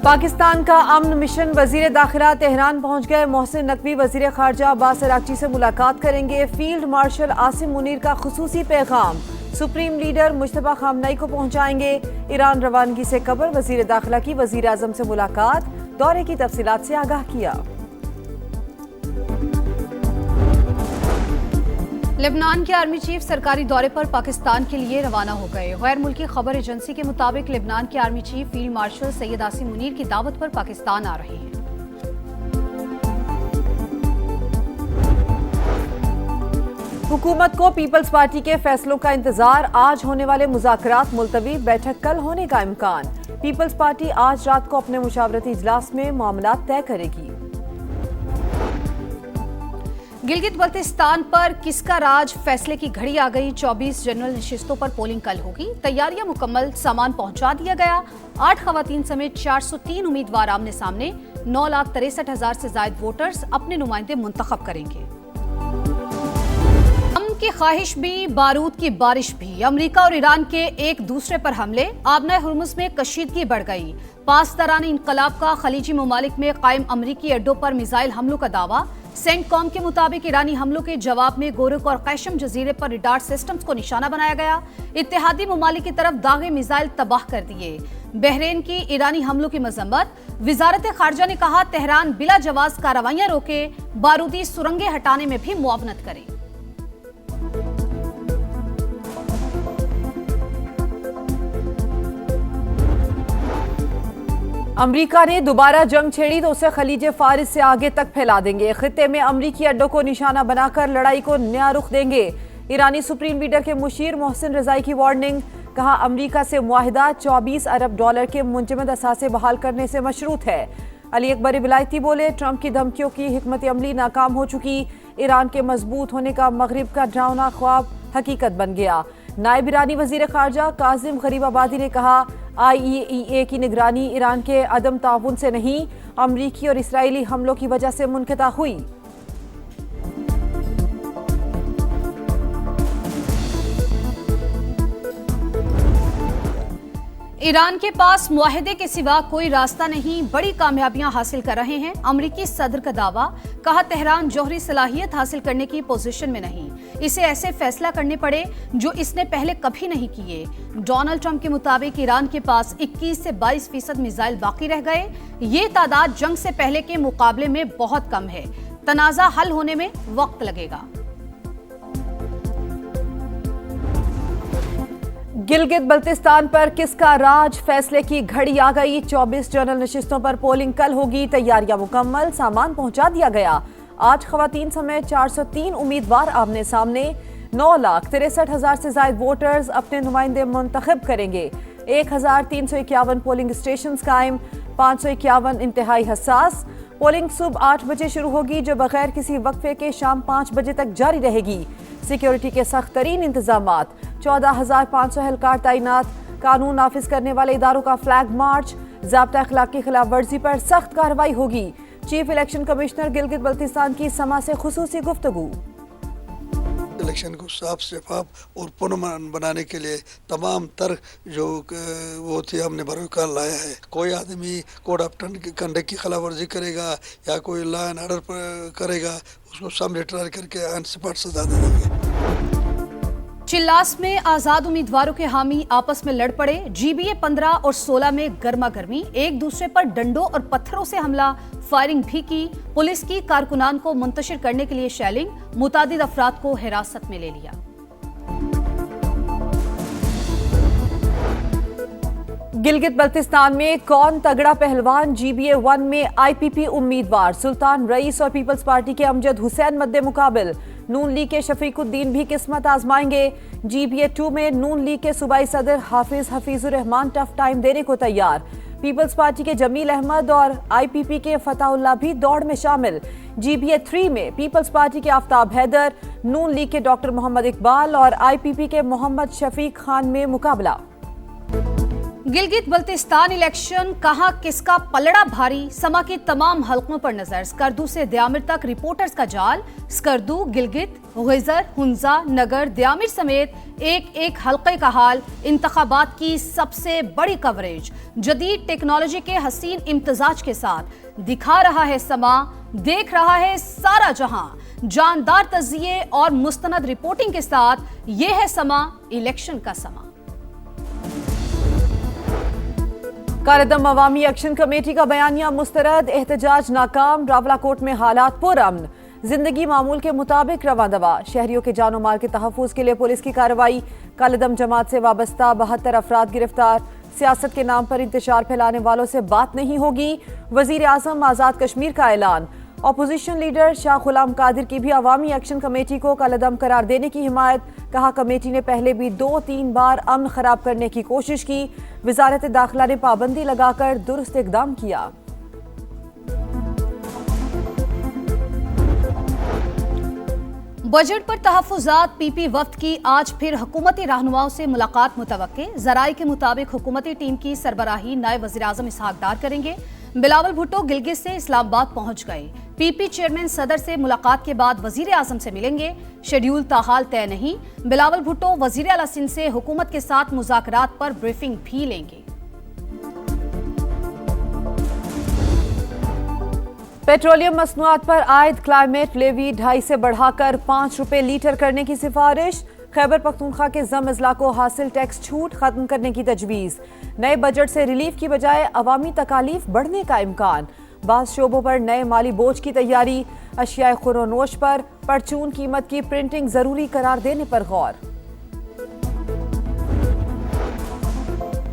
पाकिस्तान का अमन मिशन वजीर दाखिला तेहरान पहुंच गए। मोहसिन नकवी वजीर खारजा अब्बास अरागची से मुलाकात करेंगे। फील्ड मार्शल आसिम मुनीर का खुसूसी पैगाम सुप्रीम लीडर मुश्तबा खामनई को पहुंचाएंगे। ईरान रवानगी से कबल वजीर दाखिला की वजीर आजम से मुलाकात, दौरे की तफसीलात से आगाह किया। लेबनान के आर्मी चीफ सरकारी दौरे पर पाकिस्तान के लिए रवाना हो गए। गैर मुल्की खबर एजेंसी के मुताबिक लेबनान के army chief field marshal Syed Asim Munir की दावत पर पाकिस्तान आ रहे हैं। हुकूमत को पीपल्स पार्टी के फैसलों का इंतजार। आज होने वाले मुज़ाकरात मुलतवी, बैठक कल होने का इम्कान। पीपल्स पार्टी आज रात को अपने मुशावरती इजलास में मामलात तय करेगी। गिलगित बल्तिस्तान पर किसका राज, फैसले की घड़ी आ गई। 24 जनरल नशिस्तों पर पोलिंग कल होगी। तैयारियां मुकम्मल, सामान पहुंचा दिया गया। 8 खवातीन समेत 403 उम्मीदवार आमने सामने। 9,63,000 से ज्यादा वोटर्स अपने नुमाइंदे मुंतखब करेंगे। अमन की ख्वाहिश भी, बारूद की बारिश भी। अमेरिका और ईरान के एक दूसरे पर हमले। आबना हुर्मुज में कशीदगी बढ़ गई। पासदारान इनकलाब का खलीजी ममालिक में कायम अमरीकी अड्डों पर मिसाइल हमलों का दावा। सेंटकॉम के मुताबिक ईरानी हमलों के जवाब में गोरक और कैशम जजीरे पर रडार सिस्टम्स को निशाना बनाया गया। इत्तेहादी ममालिक की तरफ दागे मिसाइल तबाह कर दिए। बहरीन की ईरानी हमलों की मजम्मत। वजारत खारजा ने कहा तेहरान बिला जवाज कार्रवाइयां रोके, बारूदी सुरंगें हटाने में भी मुआवनत करे। अमरीका ने दोबारा जंग छेड़ी तो उसे खलीज फारिस से आगे तक फैला देंगे। खित्ते में अमरीकी अड्डों को निशाना बनाकर लड़ाई को नया रुख देंगे। ईरानी सुप्रीम लीडर के मुशीर मोहसिन रजाई की वार्निंग। कहा अमरीका से मुआहिदा 24 अरब डॉलर के मुंजमद असासे बहाल करने से मशरूत है। अली अकबर विलायती बोले ट्रंप की धमकियों की हिकमत अमली नाकाम हो चुकी। ईरान के मजबूत होने का मगरिब का डरावना ख्वाब हकीकत बन गया। नायब ईरानी वजीर खारजा काजिम गरीबाबादी ने कहा IAEA की निगरानी ईरान के अदम ताउन से नहीं, अमरीकी और इसराइली हमलों की वजह से मुनक़ता हुई। ईरान के पास मुआहदे के सिवा कोई रास्ता नहीं, बड़ी कामयाबियां हासिल कर रहे हैं। अमरीकी सदर का दावा। कहा तेहरान जौहरी सलाहियत हासिल करने की पोजीशन में नहीं, इसे ऐसे फैसला करने पड़े जो इसने पहले कभी नहीं किए। डोनाल्ड ट्रंप के मुताबिक ईरान के पास 21 से 22% मिसाइल बाकी रह गए। ये तादाद जंग से पहले के मुकाबले में बहुत कम है। तनाज़ा हल होने में वक्त लगेगा। गिलगित बल्तिस्तान पर किसका राज, फैसले की घड़ी आ गई। 24 जनरल नशिस्तों पर पोलिंग कल होगी। तैयारियां मुकम्मल, सामान पहुंचा दिया गया। 8 खवातीन समेत 403 उम्मीदवार आमने सामने। 9,63,000 से ज्यादा वोटर्स अपने नुमाइंदे मुंतखब करेंगे। 1,351 पोलिंग स्टेशन कायम, 551 इंतहाई हसास। पोलिंग सुबह 8 बजे शुरू होगी जो बगैर किसी वक्फे के शाम 5 बजे तक जारी रहेगी। सिक्योरिटी के सख्त तरीन इंतजामात। 14,500 एहलकार तैनात। कानून नाफिज करने वाले इदारों का फ्लैग मार्च। ज़ाब्ता अखलाक की खिलाफ वर्जी पर सख्त कार्रवाई होगी। Chief election commissioner Gilgit Baltistan की समा से खुसूसी गुफ्तगू। इलेक्शन को साफ शफाफ और पुरअमन बनाने के लिए तमाम तर जो वो थे हमने बरकरार लाया है। कोई आदमी कोड ऑफ कंडक्ट की खिलाफ वर्जी करेगा या कोई लॉ एंड ऑर्डर करेगा, उसको सामने ट्रायल करके ऑन स्पॉट सजा दे देंगे। चिल्लास में आजाद उम्मीदवारों के हामी आपस में लड़ पड़े। GBA 15 और 16 में गर्मा गर्मी, एक दूसरे पर डंडों और पत्थरों से हमला, फायरिंग भी की। पुलिस की कारकुनान को मुंतशिर करने के लिए शेलिंग, मुतादिद अफराद को हिरासत में ले लिया। गिलगित बल्तिस्तान में कौन तगड़ा पहलवान, GBA 1 में IPP उम्मीदवार सुल्तान रईस और पीपल्स पार्टी के अमजद हुसैन मद्दे मुकाबिल। नून लीग के शफीकुद्दीन भी किस्मत आजमाएंगे। GBA 2 में नून लीग के सूबाई सदर हफीजुर रहमान टफ टाइम देने को तैयार। पीपल्स पार्टी के जमील अहमद और IPP के फताउल्लाह भी दौड़ में शामिल। GBA 3 में पीपल्स पार्टी के आफ्ताब हैदर, नून लीग के डॉक्टर मोहम्मद इकबाल और IPP के मोहम्मद शफीक खान में मुकाबला। गिलगित बल्तिस्तान इलेक्शन, कहां किसका पलड़ा भारी, समा के तमाम हलकों पर नजर। स्कर्दू से द्यामिर तक रिपोर्टर्स का जाल। स्कर्दू, गिलगित, गिजर, हुंजा, नगर, द्यामिर समेत एक एक हलके का हाल। इंतखाबात की सबसे बड़ी कवरेज जदीद टेक्नोलॉजी के हसीन इम्तजाज के साथ दिखा रहा है समा, देख रहा है सारा जहां। जानदार तज्जिए और मुस्तनद रिपोर्टिंग के साथ यह है समा, इलेक्शन का समा। कालेदम अवामी एक्शन कमेटी का बयानिया मुस्तरद, एहतजाज नाकाम, रावलाकोट में हालात पुरअमन, जिंदगी मामूल के मुताबिक रवां दवा। शहरियों के जानो माल के तहफ़्फ़ुज़ के लिए पुलिस की कार्रवाई। कालेदम जमात से वाबस्ता 72 अफराद गिरफ्तार। सियासत के नाम पर इंतशार फैलाने वालों से बात नहीं होगी, वजीर आज़म आज़ाद कश्मीर का ऐलान। अपोजिशन लीडर शाह गुलाम कादिर की भी अवामी एक्शन कमेटी को कालेदम करार देने की हिमायत। कहा कमेटी ने पहले भी 2-3 बार अमन खराब करने की कोशिश की, वजारत दाखिला ने पाबंदी लगाकर दुरुस्त इकदाम किया। बजट पर तहफ़्फ़ुज़ात, पीपी वफ्द की आज फिर हुकूमती रहनुमाओं से मुलाकात मुतवक्के। ज़राए के मुताबिक हुकूमती टीम की सरबराही नायब वज़ीर आज़म इसहाक डार करेंगे। बिलावल भुट्टो गिलगित से इस्लामाबाद पहुंच गए। पीपी चेयरमैन सदर से मुलाकात के बाद वजीर आज़म से मिलेंगे। शेड्यूल ताहाल तय नहीं। बिलावल भुट्टो वजीर आला सिंध से हुकूमत के साथ मुज़ाकरात पर ब्रीफिंग भी लेंगे। पेट्रोलियम मसनूआत पर आयद क्लाइमेट लेवी 2.5 से बढ़ाकर 5 रुपए लीटर करने की सिफारिश। खैबर पख्तूनख्वा के जम अजला को हासिल टैक्स छूट खत्म करने की तजवीज़। नए बजट से रिलीफ की बजाय अवामी तकालीफ बढ़ने का इम्कान। बाज़ शोबों पर नए माली बोझ की तैयारी। अशियाए खुरोनोश पर परचून कीमत की प्रिंटिंग जरूरी करार देने पर गौर।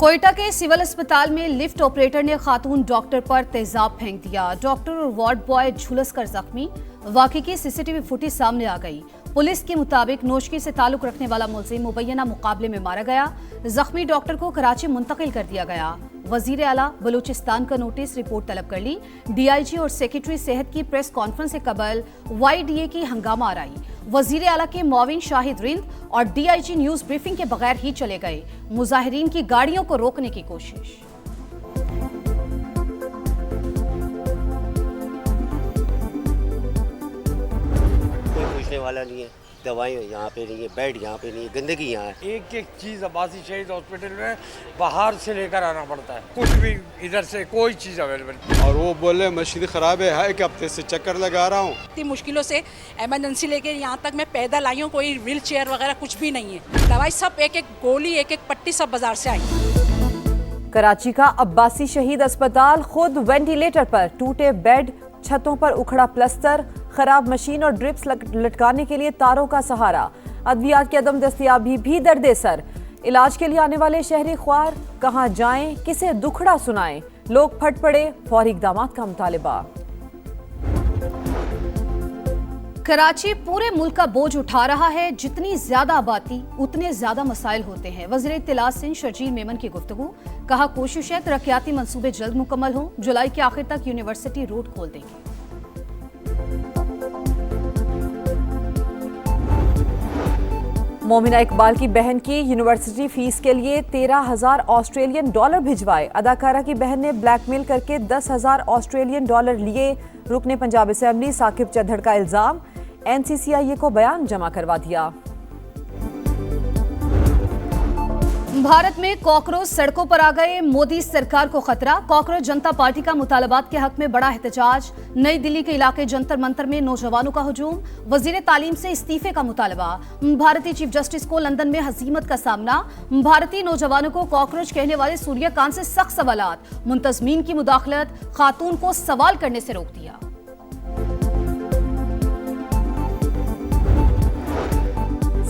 कोयटा के सिविल अस्पताल में लिफ्ट ऑपरेटर ने खातून डॉक्टर पर तेजाब फेंक दिया। डॉक्टर और वार्ड बॉय झुलस कर जख्मी। वाकई की सीसीटीवी फुटेज सामने आ गई। पुलिस के मुताबिक नोशकी से ताल्लुक रखने वाला मुलजिम मुबैना मुकाबले में मारा गया। जख्मी डॉक्टर को कराची मुंतकिल कर दिया गया। वजीर आला बलूचिस्तान का नोटिस रिपोर्ट तलब कर ली। डीआईजी और सेक्रेटरी सेहत की प्रेस कॉन्फ्रेंस से कबल YDA की हंगामा आराई। वजीर आला के मुआविन शाहिद रिंद और डीआईजी न्यूज ब्रीफिंग के बगैर ही चले गए। मुजाहिरीन की गाड़ियों को रोकने की कोशिश। वाला नहीं है, दवाएं यहाँ पे नहीं है, बेड यहाँ पे नहीं है, गंदगी यहाँ है। एक एक चीज़ अब्बासी शहीद हॉस्पिटल में बाहर से लेकर आना पड़ता है, कुछ भी इधर से कोई चीज़ अवेलेबल। और वो बोले मशीन ख़राब है, एक हफ्ते से चक्कर लगा रहा हूँ। इतनी मुश्किलों से इमरजेंसी लेके यहाँ तक मैं पैदल आई हूँ, कोई व्हील चेयर वगैरह कुछ भी नहीं है। दवाई सब एक एक गोली एक एक पट्टी सब बाजार से आई। कराची का अब्बासी शहीद अस्पताल खुद वेंटिलेटर पर, टूटे बेड, छतों पर उखड़ा प्लस्तर, खराब मशीन और ड्रिप्स लटकाने के लिए तारों का सहारा। अद्वियात की अदम दस्तयाबी भी दर्दे सर। इलाज के लिए आने वाले शहरी ख्वार कहां जाएं, किसे दुखड़ा सुनाएं। लोग फट पड़े, फौरी इक़दामात का मुतालिबा। कराची पूरे मुल्क का बोझ उठा रहा है। जितनी ज्यादा आबादी उतने ज्यादा मसाइल होते हैं। वज़ीर इत्तिलात सिंध शर्जील मेमन की गुफ्तगू। कहा कोशिश है तरक्याती मंसूबे जल्द मुकम्मल हों। जुलाई के आखिर तक यूनिवर्सिटी रोड खोल देंगे। मोमिना इकबाल की बहन की यूनिवर्सिटी फीस के लिए 13,000 ऑस्ट्रेलियन डॉलर भिजवाए। अदाकारा की बहन ने ब्लैकमेल करके 10,000 ऑस्ट्रेलियन डॉलर लिए। रुकने पंजाब असेंबली साकिब चद्दड़ का इल्जाम। NCCIA को बयान जमा करवा दिया। भारत में कॉकरोच सड़कों पर आ गए। मोदी सरकार को खतरा। कॉकरोच जनता पार्टी का मुतालबात के हक में बड़ा एहतजाज। नई दिल्ली के इलाके जंतर मंतर में नौजवानों का हुजूम। वजीर तालीम से इस्तीफे का मुतालबा। भारतीय चीफ जस्टिस को लंदन में हजीमत का सामना। भारतीय नौजवानों को कॉकरोच कहने वाले सूर्यकांत से सख्त सवालात। मुंतजमीन की मुदाखलत, खातून को सवाल करने से रोक दिया।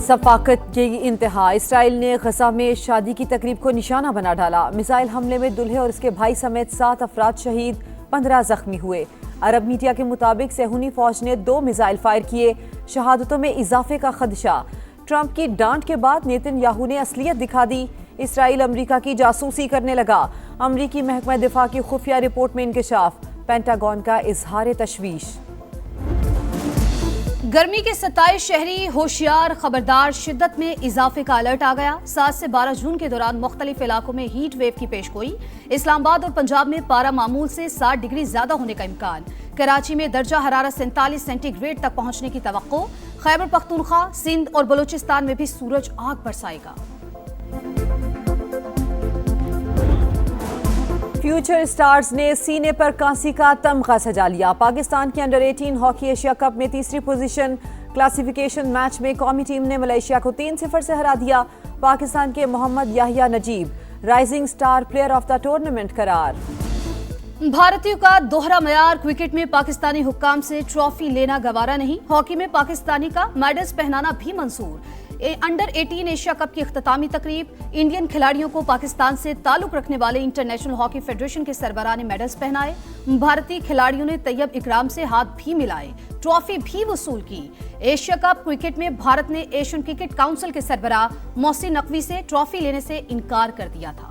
सफाकत की इंतहा। इसराइल ने गजा में शादी की तकरीब को निशाना बना डाला। मिसाइल हमले में दूल्हे और उसके भाई समेत 7 अफराद शहीद, 15 जख्मी हुए। अरब मीडिया के मुताबिक सेहूनी फौज ने 2 मिसाइल फायर किए। शहादतों में इजाफे का खदशा। ट्रंप की डांट के बाद नेतन्याहू ने असलियत दिखा दी। इसराइल अमरीका की जासूसी करने लगा। अमरीकी महकमा दिफा की खुफिया रिपोर्ट में इंकशाफ। पेंटागन का इजहार तशवीश। गर्मी के 27 शहरी होशियार, खबरदार, शिद्दत में इजाफे का अलर्ट आ गया। 7 से 12 जून के दौरान मुख्तलिफ इलाकों में हीट वेव की पेशगोई। इस्लामाबाद और पंजाब में पारा मामूल से 60 डिग्री ज्यादा होने का इम्कान। कराची में दर्जा हरारत 47 सेंटीग्रेड तक पहुंचने की तवक्को। खैबर पख्तूनख्वा, सिंध और बलूचिस्तान में भी सूरज आग बरसाएगा। फ्यूचर स्टार्स ने सीने पर कांसी का तमगा सजा लिया। पाकिस्तान के अंडर 18 हॉकी एशिया कप में तीसरी पोजीशन। क्लासिफिकेशन मैच में कौमी टीम ने मलेशिया को 3-0 से हरा दिया। पाकिस्तान के Mohammad Yahya Najib rising star player of the tournament करार। भारतीयों का दोहरा मयार। क्रिकेट में पाकिस्तानी हुक्काम से ट्रॉफी लेना गवारा नहीं। हॉकी में पाकिस्तानी का मेडल्स पहनाना भी मंजूर। अंडर 18 एशिया कप की इख्तितामी तकरीब। इंडियन खिलाड़ियों को पाकिस्तान से ताल्लुक रखने वाले इंटरनेशनल हॉकी फेडरेशन के सरबराह ने मेडल्स पहनाए। भारतीय खिलाड़ियों ने तैयब इकराम से हाथ भी मिलाए, ट्रॉफी भी वसूल की। एशिया कप क्रिकेट में भारत ने एशियन क्रिकेट काउंसिल के सरबराह मोहसिन नकवी से ट्रॉफी लेने से इनकार कर दिया था।